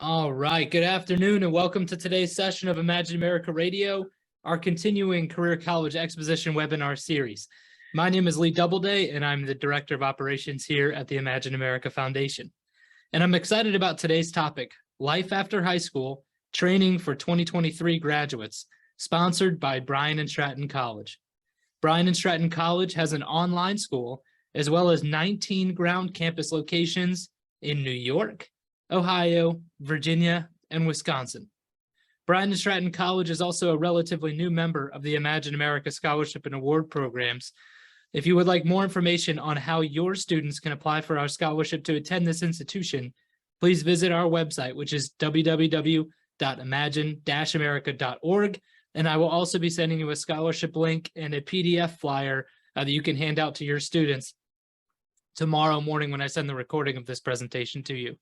All right, good afternoon and welcome to today's session of Imagine America Radio, our continuing Career College Exposition webinar series. My name is Lee Doubleday and I'm the Director of Operations here at the Imagine America Foundation. And I'm excited about today's topic, Life After High School, Training for 2023 Graduates, sponsored by Bryant Stratton College. Bryant Stratton College has an online school as well as 19 ground campus locations in New York, Ohio, Virginia, and Wisconsin. Bryant Stratton College is also a relatively new member of the Imagine America Scholarship and Award programs. If you would like more information on how your students can apply for our scholarship to attend this institution, please visit our website, which is www.imagine-america.org. And I will also be sending you a scholarship link and a PDF flyer that you can hand out to your students tomorrow morning when I send the recording of this presentation to you.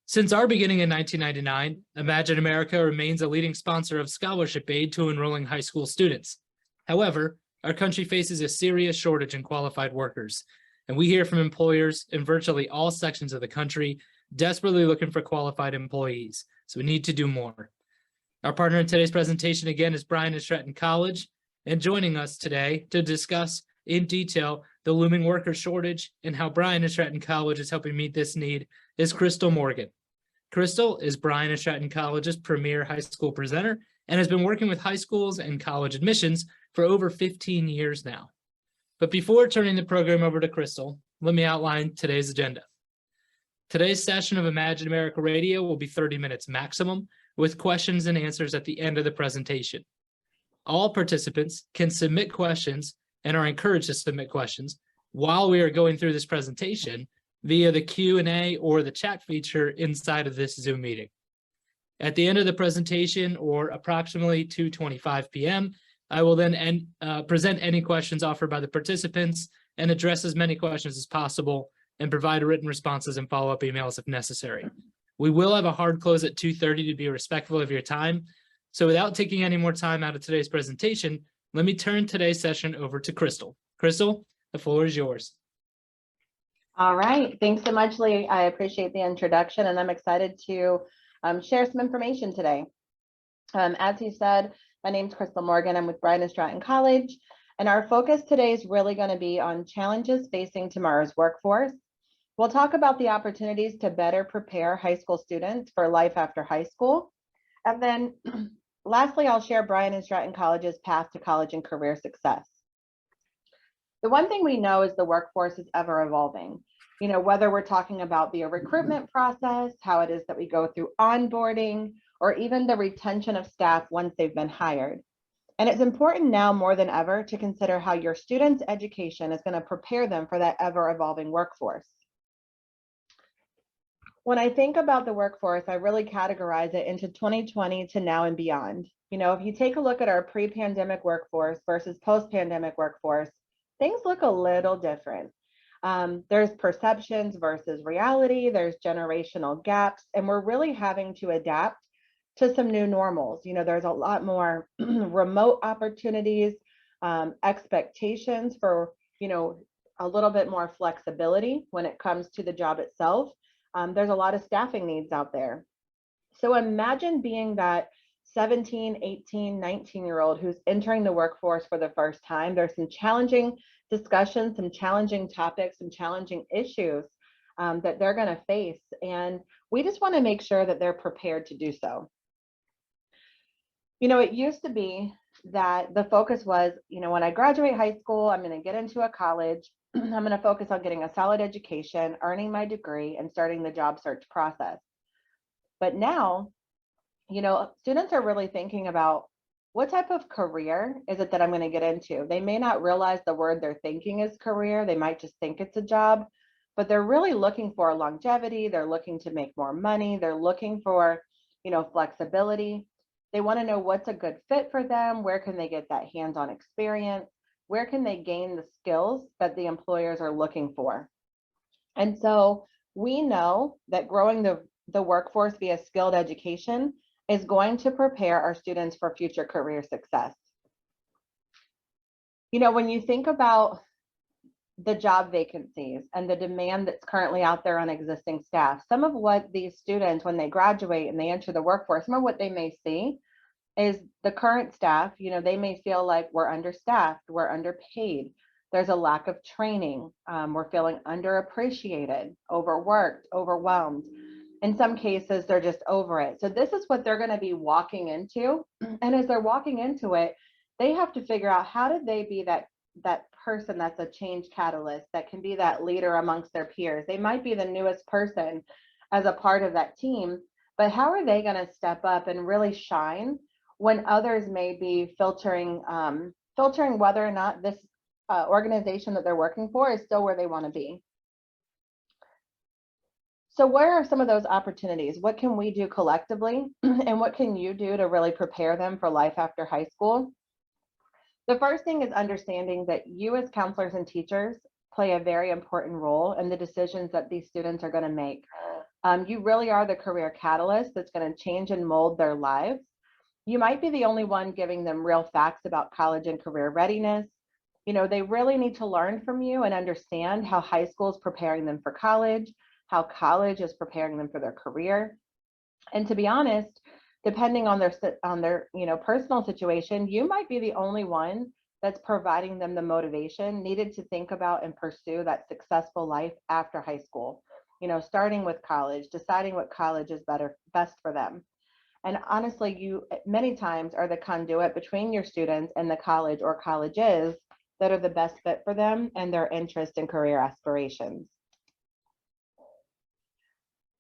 Since our beginning in 1999, Imagine America remains a leading sponsor of scholarship aid to enrolling high school students. However, our country faces a serious shortage in qualified workers, and we hear from employers in virtually all sections of the country desperately looking for qualified employees, so we need to do more. Our partner in today's presentation again is Bryant Stratton College, and joining us today to discuss in detail the looming worker shortage and how Bryant Stratton College is helping meet this need is Crystal Morgan. Crystal is Bryant Stratton College's premier high school presenter and has been working with high schools and college admissions for over 15 years now. But before turning the program over to Crystal, let me outline today's agenda. Today's session of Imagine America Radio will be 30 minutes maximum, with questions and answers at the end of the presentation. All participants can submit questions and are encouraged to submit questions while we are going through this presentation via the Q&A or the chat feature inside of this Zoom meeting. At the end of the presentation, or approximately 2:25 p.m., I will then present any questions offered by the participants and address as many questions as possible and provide written responses and follow-up emails if necessary. We will have a hard close at 2:30 to be respectful of your time. So without taking any more time out of today's presentation, let me turn today's session over to Crystal. Crystal, the floor is yours. All right, thanks so much, Lee. I appreciate the introduction, and I'm excited to share some information today. As you said, my name's Crystal Morgan. I'm with Bryant Stratton College, and our focus today is really going to be on challenges facing tomorrow's workforce. We'll talk about the opportunities to better prepare high school students for life after high school. And then lastly, I'll share Bryant Stratton College's path to college and career success. The one thing we know is the workforce is ever evolving. You know, whether we're talking about the recruitment process, how it is that we go through onboarding, or even the retention of staff once they've been hired. And it's important now more than ever to consider how your students' education is going to prepare them for that ever evolving workforce. When I think about the workforce, I really categorize it into 2020 to now and beyond. You know, if you take a look at our pre-pandemic workforce versus post-pandemic workforce, things look a little different. There's perceptions versus reality, there's generational gaps, and we're really having to adapt to some new normals. You know, there's a lot more remote opportunities, expectations for, you know, a little bit more flexibility when it comes to the job itself. There's a lot of staffing needs out there. So imagine being that 17, 18, 19-year-old who's entering the workforce for the first time. There's some challenging discussions, some challenging topics, some challenging issues that they're going to face. And we just want to make sure that they're prepared to do so. You know, it used to be that the focus was, you know, when I graduate high school, I'm going to get into a college. I'm going to focus on getting a solid education, earning my degree, and starting the job search process. But now, you know, students are really thinking about what type of career is it that I'm going to get into? They may not realize the word they're thinking is career. They might just think it's a job, but they're really looking for longevity. They're looking to make more money. They're looking for, you know, flexibility. They want to know what's a good fit for them. Where can they get that hands-on experience? Where can they gain the skills that the employers are looking for? And so we know that growing the workforce via skilled education is going to prepare our students for future career success. You know, when you think about the job vacancies and the demand that's currently out there on existing staff. Some of what these students, when they graduate and they enter the workforce, some of what they may see is the current staff, they may feel like we're understaffed, we're underpaid, there's a lack of training, we're feeling underappreciated, overworked, overwhelmed. In some cases, they're just over it. So this is what they're going to be walking into. And as they're walking into it, they have to figure out how do they be that person that's a change catalyst, that can be that leader amongst their peers. They might be the newest person as a part of that team, but how are they going to step up and really shine when others may be filtering whether or not this organization that they're working for is still where they want to be. So where are some of those opportunities? What can we do collectively? And what can you do to really prepare them for life after high school? The first thing is understanding that you as counselors and teachers play a very important role in the decisions that these students are going to make. You really are the career catalyst that's going to change and mold their lives. You might be the only one giving them real facts about college and career readiness. They really need to learn from you and understand how high school is preparing them for college, how college is preparing them for their career. And to be honest, depending on their personal situation, you might be the only one that's providing them the motivation needed to think about and pursue that successful life after high school. Starting with college, deciding what college is best for them. And honestly, you many times are the conduit between your students and the college or colleges that are the best fit for them and their interest and career aspirations.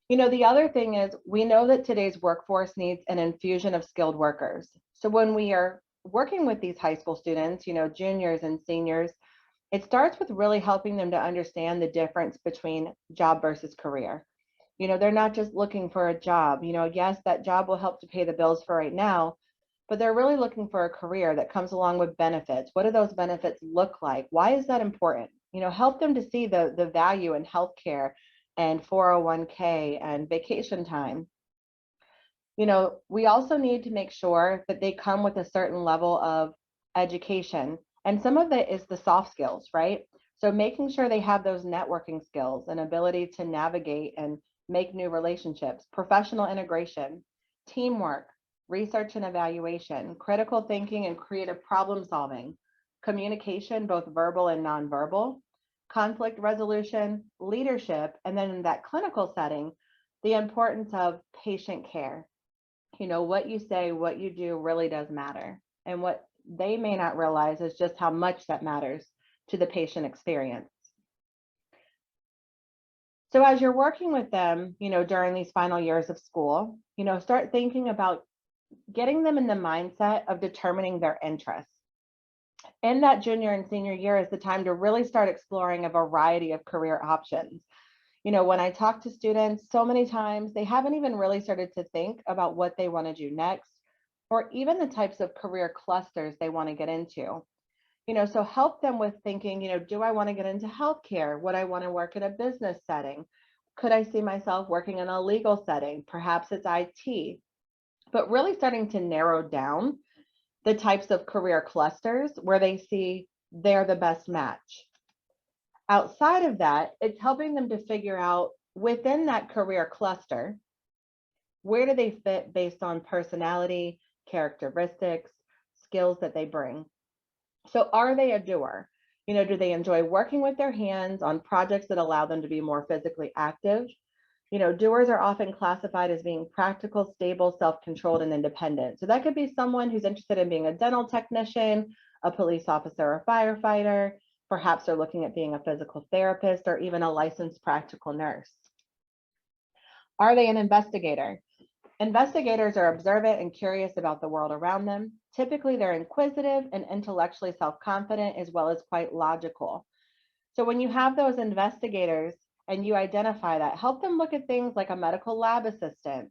The other thing is we know that today's workforce needs an infusion of skilled workers. So when we are working with these high school students, juniors and seniors, it starts with really helping them to understand the difference between job versus career. They're not just looking for a job. Yes, that job will help to pay the bills for right now, but they're really looking for a career that comes along with benefits. What do those benefits look like? Why is that important? Help them to see the value in healthcare and 401k and vacation time. We also need to make sure that they come with a certain level of education. And some of it is the soft skills, right? So making sure they have those networking skills and ability to navigate and make new relationships, professional integration, teamwork, research and evaluation, critical thinking and creative problem solving, communication, both verbal and nonverbal, conflict resolution, leadership, and then in that clinical setting, the importance of patient care. What you say, what you do really does matter. And what they may not realize is just how much that matters to the patient experience. So as you're working with them, during these final years of school, start thinking about getting them in the mindset of determining their interests. In that junior and senior year is the time to really start exploring a variety of career options. When I talk to students, so many times they haven't even really started to think about what they want to do next, or even the types of career clusters they want to get into. So help them with thinking, do I want to get into healthcare? Would I want to work in a business setting? Could I see myself working in a legal setting? Perhaps it's IT. But really starting to narrow down the types of career clusters where they see they're the best match. Outside of that, it's helping them to figure out within that career cluster, where do they fit based on personality, characteristics, skills that they bring. So are they a doer? Do they enjoy working with their hands on projects that allow them to be more physically active? Doers are often classified as being practical, stable, self-controlled, and independent. So that could be someone who's interested in being a dental technician, a police officer or firefighter. Perhaps they're looking at being a physical therapist or even a licensed practical nurse. Are they an investigator? Investigators are observant and curious about the world around them. Typically, they're inquisitive and intellectually self-confident, as well as quite logical. So when you have those investigators and you identify that, help them look at things like a medical lab assistant.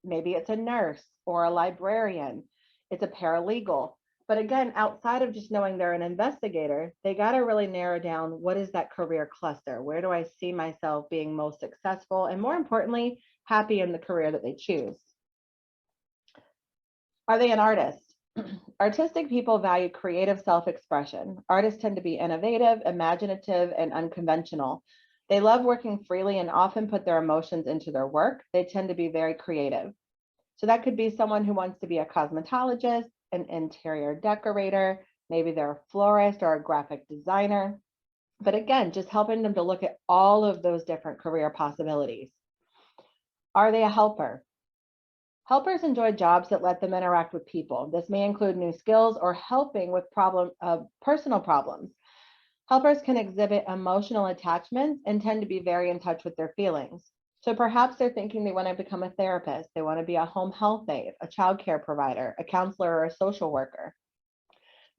Maybe it's a nurse or a librarian. It's a paralegal. But again, outside of just knowing they're an investigator, they got to really narrow down what is that career cluster? Where do I see myself being most successful? And more importantly, happy in the career that they choose. Are they an artist? Artistic people value creative self-expression. Artists tend to be innovative, imaginative, and unconventional. They love working freely and often put their emotions into their work. They tend to be very creative. So that could be someone who wants to be a cosmetologist, an interior decorator, maybe they're a florist or a graphic designer. But again, just helping them to look at all of those different career possibilities. Are they a helper? Helpers enjoy jobs that let them interact with people. This may include new skills or helping with personal problems. Helpers can exhibit emotional attachments and tend to be very in touch with their feelings. So perhaps they're thinking they want to become a therapist, they want to be a home health aide, a childcare provider, a counselor, or a social worker.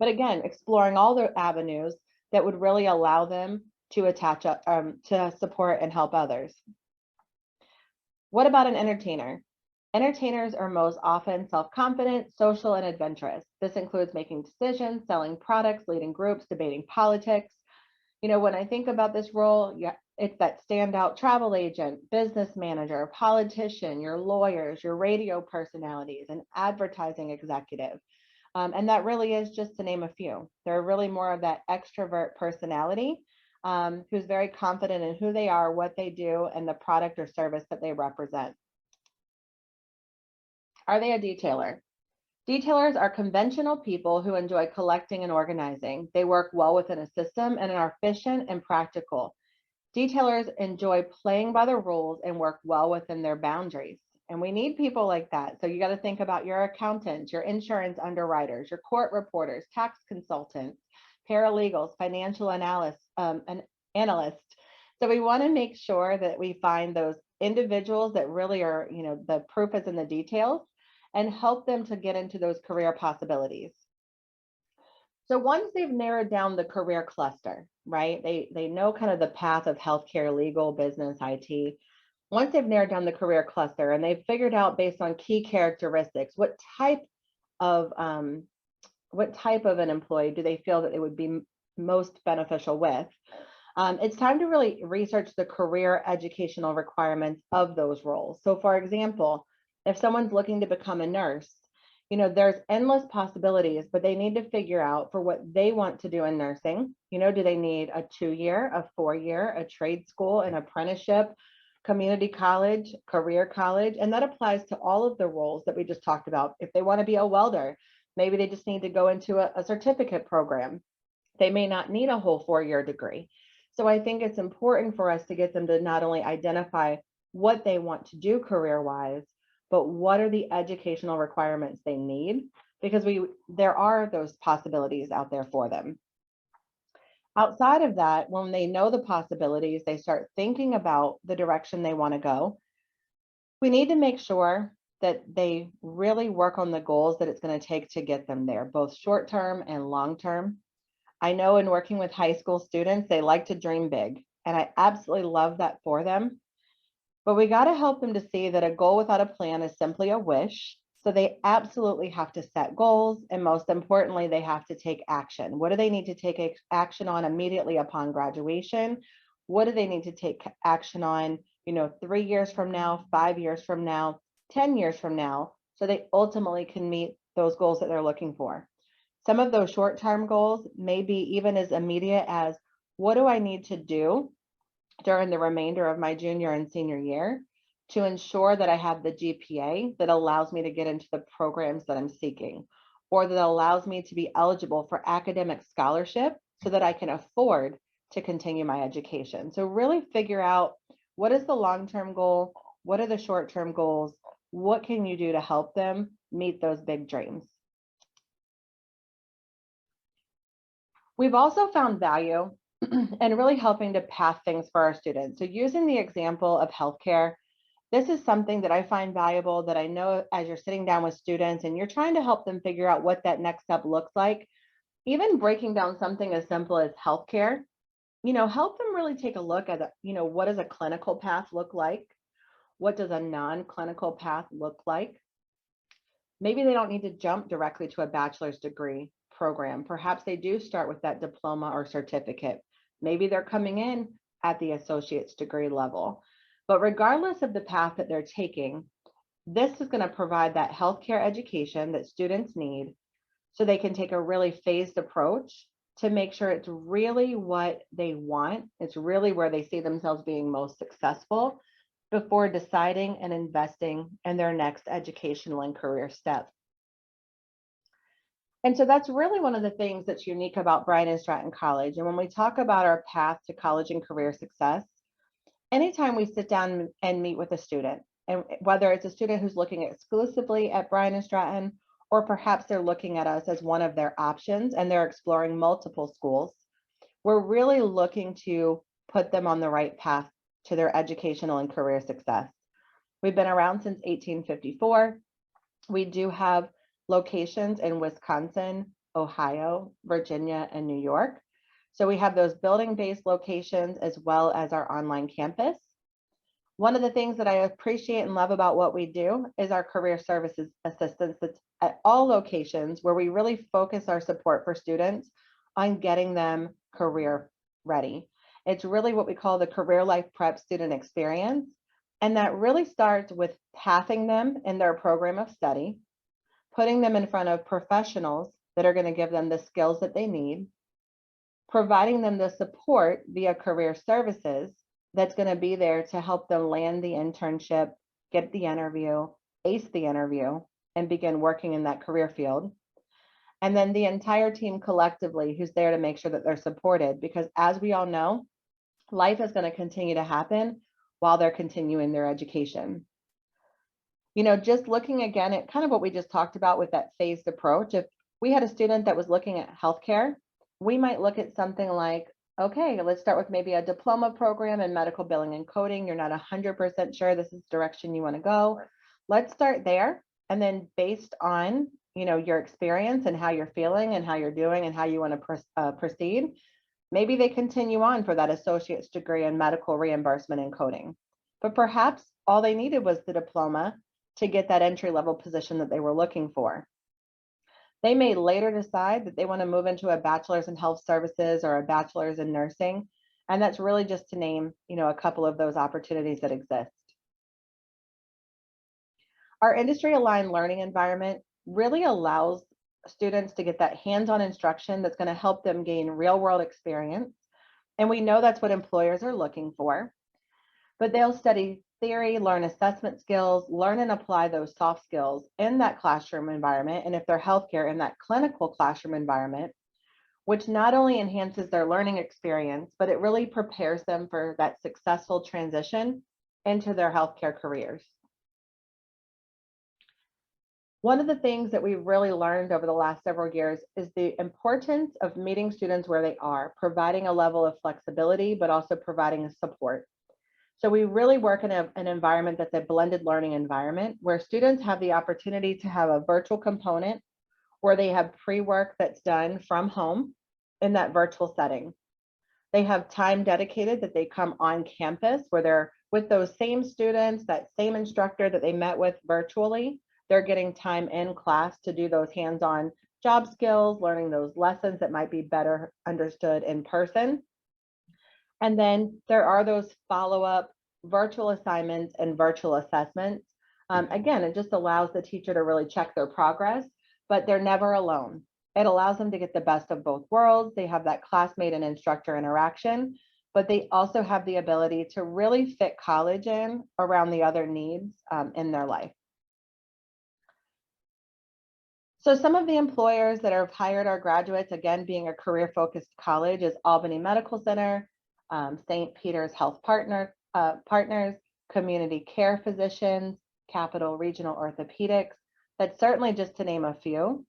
But again, exploring all the avenues that would really allow them to to support and help others. What about an entertainer? Entertainers are most often self-confident, social, and adventurous. This includes making decisions, selling products, leading groups, debating politics. When I think about this role, yeah, it's that standout travel agent, business manager, politician, your lawyers, your radio personalities, and advertising executive. And that really is just to name a few. They're really more of that extrovert personality who's very confident in who they are, what they do, and the product or service that they represent. Are they a detailer? Detailers are conventional people who enjoy collecting and organizing. They work well within a system and are efficient and practical. Detailers enjoy playing by the rules and work well within their boundaries. And we need people like that. So you got to think about your accountants, your insurance underwriters, your court reporters, tax consultants, paralegals, financial analysts, and analysts. So we want to make sure that we find those individuals that really are, the proof is in the details, and help them to get into those career possibilities. So once they've narrowed down the career cluster, right? They know kind of the path of healthcare, legal, business, IT. Once they've narrowed down the career cluster and they've figured out based on key characteristics, what type of an employee do they feel that they would be most beneficial with? It's time to really research the career educational requirements of those roles. So for example, if someone's looking to become a nurse, there's endless possibilities, but they need to figure out for what they want to do in nursing. Do they need a 2-year, a 4-year, a trade school, an apprenticeship, community college, career college? And that applies to all of the roles that we just talked about. If they want to be a welder, maybe they just need to go into a certificate program. They may not need a whole 4-year degree. So I think it's important for us to get them to not only identify what they want to do career-wise, but what are the educational requirements they need? Because there are those possibilities out there for them. Outside of that, when they know the possibilities, they start thinking about the direction they want to go. We need to make sure that they really work on the goals that it's going to take to get them there, both short-term and long-term. I know in working with high school students, they like to dream big, and I absolutely love that for them. But we got to help them to see that a goal without a plan is simply a wish. So they absolutely have to set goals. And most importantly, they have to take action. What do they need to take action on immediately upon graduation? What do they need to take action on, 3 years from now, 5 years from now, 10 years from now, so they ultimately can meet those goals that they're looking for? Some of those short-term goals may be even as immediate as, what do I need to do during the remainder of my junior and senior year to ensure that I have the GPA that allows me to get into the programs that I'm seeking, or that allows me to be eligible for academic scholarship so that I can afford to continue my education. So really figure out, what is the long-term goal? What are the short-term goals? What can you do to help them meet those big dreams? We've also found value and really helping to path things for our students. So using the example of healthcare, this is something that I find valuable, that I know as you're sitting down with students and you're trying to help them figure out what that next step looks like, even breaking down something as simple as healthcare, help them really take a look at, what does a clinical path look like? What does a non-clinical path look like? Maybe they don't need to jump directly to a bachelor's degree program. Perhaps they do start with that diploma or certificate. Maybe they're coming in at the associate's degree level. But regardless of the path that they're taking, this is going to provide that healthcare education that students need, so they can take a really phased approach to make sure it's really what they want. It's really where they see themselves being most successful before deciding and investing in their next educational and career step. And so that's really one of the things that's unique about Bryant Stratton College. And when we talk about our path to college and career success, anytime we sit down and meet with a student, and whether it's a student who's looking exclusively at Bryant Stratton, or perhaps they're looking at us as one of their options and they're exploring multiple schools, we're really looking to put them on the right path to their educational and career success. We've been around since 1854. We do have locations in Wisconsin, Ohio, Virginia, and New York. So we have those building-based locations as well as our online campus. One of the things that I appreciate and love about what we do is our career services assistance that's at all locations, where we really focus our support for students on getting them career ready. It's really what we call the career life prep student experience. And that really starts with pathing them in their program of study, putting them in front of professionals that are going to give them the skills that they need, providing them the support via career services that's going to be there to help them land the internship, get the interview, ace the interview, and begin working in that career field. And then the entire team collectively who's there to make sure that they're supported, because as we all know, life is going to continue to happen while they're continuing their education. You know, just looking again at kind of what we just talked about with that phased approach, if we had a student that was looking at healthcare, we might look at something like, okay, let's start with maybe a diploma program in medical billing and coding. You're not 100% sure this is the direction you want to go. Let's start there. And then based on, you know, your experience and how you're feeling and how you're doing and how you want to proceed, maybe they continue on for that associate's degree in medical reimbursement and coding. But perhaps all they needed was the diploma to get that entry-level position that they were looking for. They may later decide that they want to move into a bachelor's in health services or a bachelor's in nursing. And that's really just to name, you know, a couple of those opportunities that exist. Our industry-aligned learning environment really allows students to get that hands-on instruction that's going to help them gain real-world experience. And we know that's what employers are looking for. But they'll study theory, learn assessment skills, learn and apply those soft skills in that classroom environment. And if they're healthcare, in that clinical classroom environment, which not only enhances their learning experience, but it really prepares them for that successful transition into their healthcare careers. One of the things that we've really learned over the last several years is the importance of meeting students where they are, providing a level of flexibility, but also providing a support. So we really work in an environment that's a blended learning environment where students have the opportunity to have a virtual component where they have pre-work that's done from home in that virtual setting. They have time dedicated that they come on campus where they're with those same students, that same instructor that they met with virtually. They're getting time in class to do those hands-on job skills, learning those lessons that might be better understood in person. And then there are those follow-up virtual assignments and virtual assessments. Again, it just allows the teacher to really check their progress, but they're never alone. It allows them to get the best of both worlds. They have that classmate and instructor interaction, but they also have the ability to really fit college in around the other needs in their life. So some of the employers that have hired our graduates, again, being a career-focused college, is Albany Medical Center, St. Peter's Health Partners, Community Care Physicians, Capital Regional Orthopedics. That's certainly just to name a few.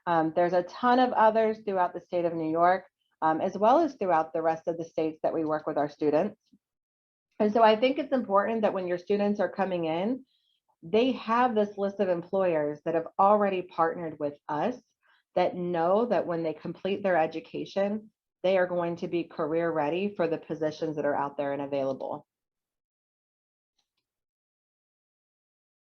There's a ton of others throughout the state of New York, as well as throughout the rest of the states that we work with our students. And so I think it's important that when your students are coming in, they have this list of employers that have already partnered with us that know that when they complete their education, they are going to be career ready for the positions that are out there and available.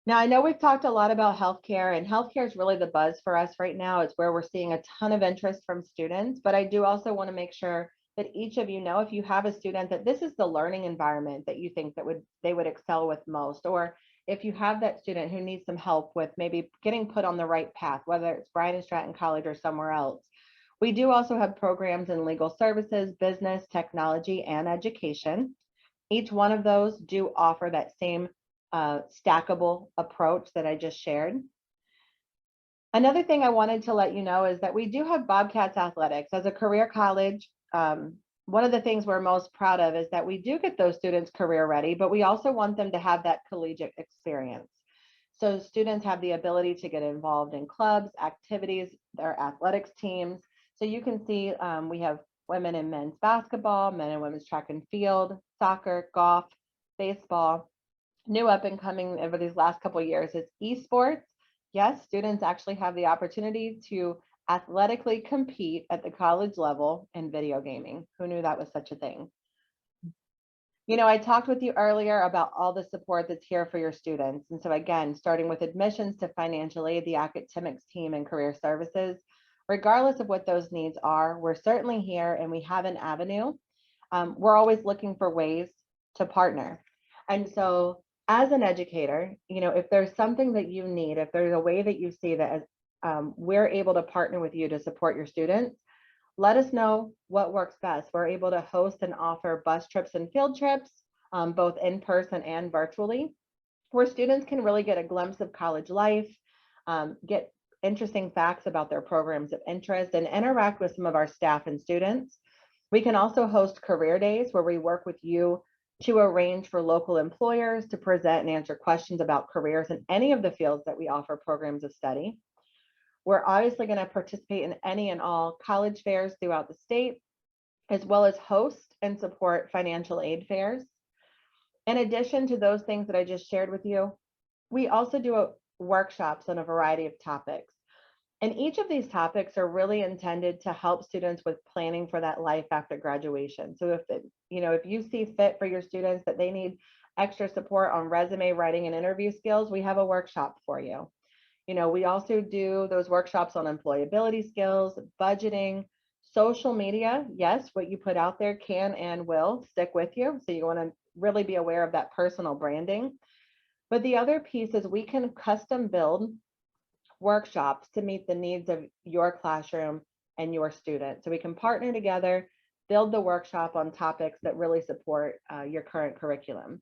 Now, I know we've talked a lot about healthcare, and healthcare is really the buzz for us right now. It's where we're seeing a ton of interest from students, but I do also want to make sure that each of you know, if you have a student, that this is the learning environment that you think that they would excel with most, or if you have that student who needs some help with maybe getting put on the right path, whether it's Bryant Stratton College or somewhere else, we do also have programs in legal services, business, technology, and education. Each one of those do offer that same stackable approach that I just shared. Another thing I wanted to let you know is that we do have Bobcats athletics as a career college. One of the things we're most proud of is that we do get those students career ready, but we also want them to have that collegiate experience. So students have the ability to get involved in clubs, activities, their athletics teams. So you can see we have women and men's basketball, men and women's track and field, soccer, golf, baseball. New up and coming over these last couple of years is esports. Yes, students actually have the opportunity to athletically compete at the college level in video gaming. Who knew that was such a thing? You know, I talked with you earlier about all the support that's here for your students. And so again, starting with admissions to financial aid, the academics team, and career services, regardless of what those needs are, we're certainly here and we have an avenue. We're always looking for ways to partner. And so as an educator, you know, if there's something that you need, if there's a way that you see that we're able to partner with you to support your students, let us know what works best. We're able to host and offer bus trips and field trips, both in person and virtually, where students can really get a glimpse of college life, get interesting facts about their programs of interest, and interact with some of our staff and students. We can also host career days where we work with you to arrange for local employers to present and answer questions about careers in any of the fields that we offer programs of study. We're obviously going to participate in any and all college fairs throughout the state, as well as host and support financial aid fairs. In addition to those things that I just shared with you, we also do workshops on a variety of topics. And each of these topics are really intended to help students with planning for that life after graduation. So if you see fit for your students that they need extra support on resume writing and interview skills, we have a workshop for you. You know, we also do those workshops on employability skills, budgeting, social media. Yes, what you put out there can and will stick with you. So you want to really be aware of that personal branding. But the other piece is we can custom build workshops to meet the needs of your classroom and your students. So we can partner together, build the workshop on topics that really support your current curriculum.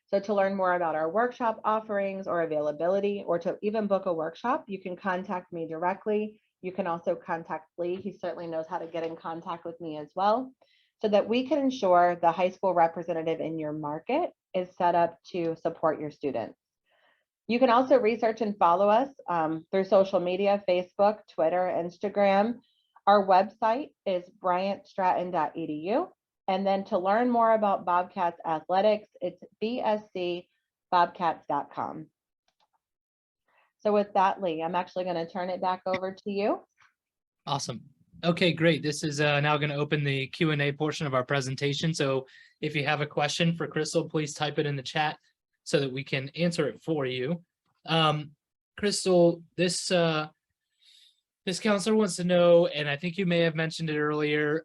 So to learn more about our workshop offerings or availability, or to even book a workshop, you can contact me directly. You can also contact Lee. He certainly knows how to get in contact with me as well, so that we can ensure the high school representative in your market is set up to support your students. You can also research and follow us through social media, Facebook, Twitter, Instagram. Our website is bryantstratton.edu. And then to learn more about Bobcats athletics, it's bscbobcats.com. So with that, Lee, I'm actually going to turn it back over to you. Awesome. Okay, great. This is now going to open the Q&A portion of our presentation. So if you have a question for Crystal, please type it in the chat so that we can answer it for you. Crystal, this counselor wants to know, and I think you may have mentioned it earlier,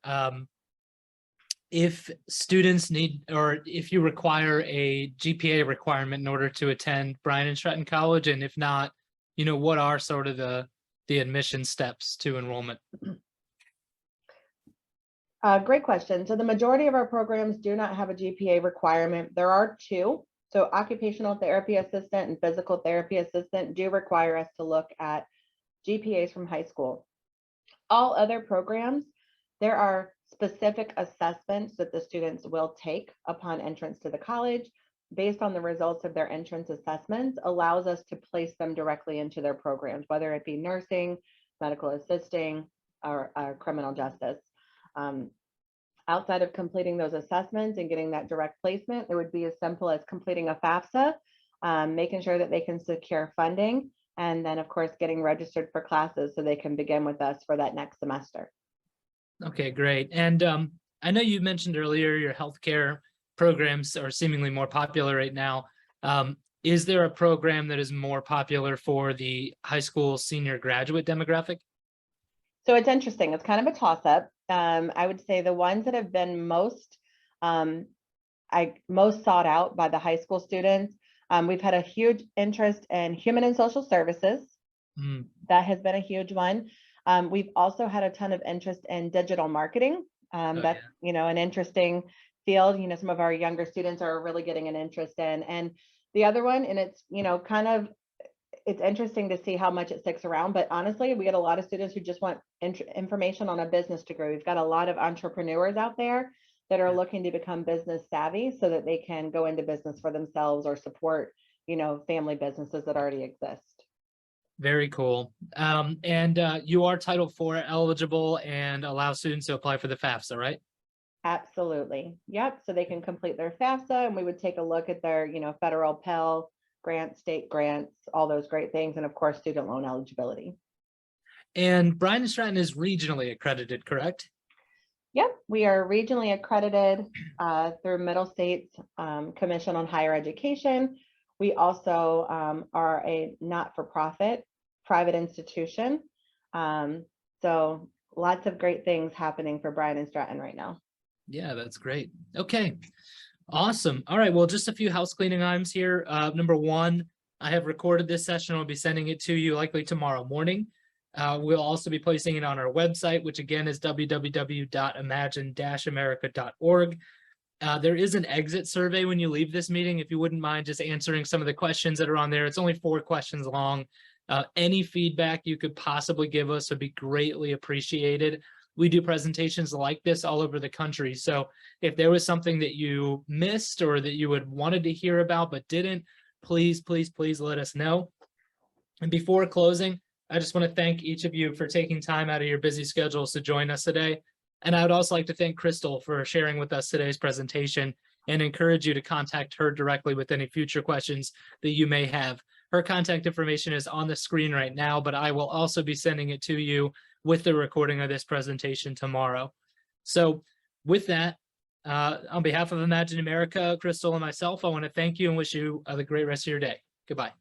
if students need, or if you require a GPA requirement in order to attend Bryant Stratton College, and if not, you know, what are sort of the admission steps to enrollment? Great question. So the majority of our programs do not have a GPA requirement. There are two. So occupational therapy assistant and physical therapy assistant do require us to look at GPAs from high school. All other programs, there are specific assessments that the students will take upon entrance to the college. Based on the results of their entrance assessments, allows us to place them directly into their programs, whether it be nursing, medical assisting, or criminal justice. Outside of completing those assessments and getting that direct placement, it would be as simple as completing a FAFSA, making sure that they can secure funding, and then of course getting registered for classes so they can begin with us for that next semester. Okay, great. And I know you mentioned earlier your healthcare programs are seemingly more popular right now. Is there a program that is more popular for the high school senior graduate demographic? So it's interesting. It's kind of a toss-up. I would say the ones that have been most sought out by the high school students We've had a huge interest in human and social services. Mm, That has been a huge one. We've also had a ton of interest in digital marketing. oh, That's, yeah. an interesting field, some of our younger students are really getting an interest in. And the other one, and it's, it's interesting to see how much it sticks around, but honestly, we get a lot of students who just want information on a business degree. We've got a lot of entrepreneurs out there that are Yeah. looking to become business savvy so that they can go into business for themselves or support, family businesses that already exist. Very cool. And you are Title IV eligible and allow students to apply for the FAFSA, right? Absolutely. Yep. So they can complete their FAFSA and we would take a look at their, federal Pell grants, state grants, all those great things. And of course, student loan eligibility. And Bryant Stratton is regionally accredited, correct? Yep. We are regionally accredited through Middle States Commission on Higher Education. We also are a not-for-profit private institution. So lots of great things happening for Bryant Stratton right now. Yeah, that's great. Okay, awesome. All right, well, just a few house cleaning items here. Number one, I have recorded this session. I'll be sending it to you likely tomorrow morning. We'll also be placing it on our website, which again is www.imagine-america.org. There is an exit survey when you leave this meeting. If you wouldn't mind just answering some of the questions that are on there. It's only 4 questions long. Any feedback you could possibly give us would be greatly appreciated. We do presentations like this all over the country. So if there was something that you missed or that you would wanted to hear about but didn't, please, please, please let us know. And before closing, I just want to thank each of you for taking time out of your busy schedules to join us today. And I would also like to thank Crystal for sharing with us today's presentation and encourage you to contact her directly with any future questions that you may have. Her contact information is on the screen right now, but I will also be sending it to you with the recording of this presentation tomorrow. So with that, on behalf of Imagine America, Crystal and myself, I want to thank you and wish you the great rest of your day. Goodbye.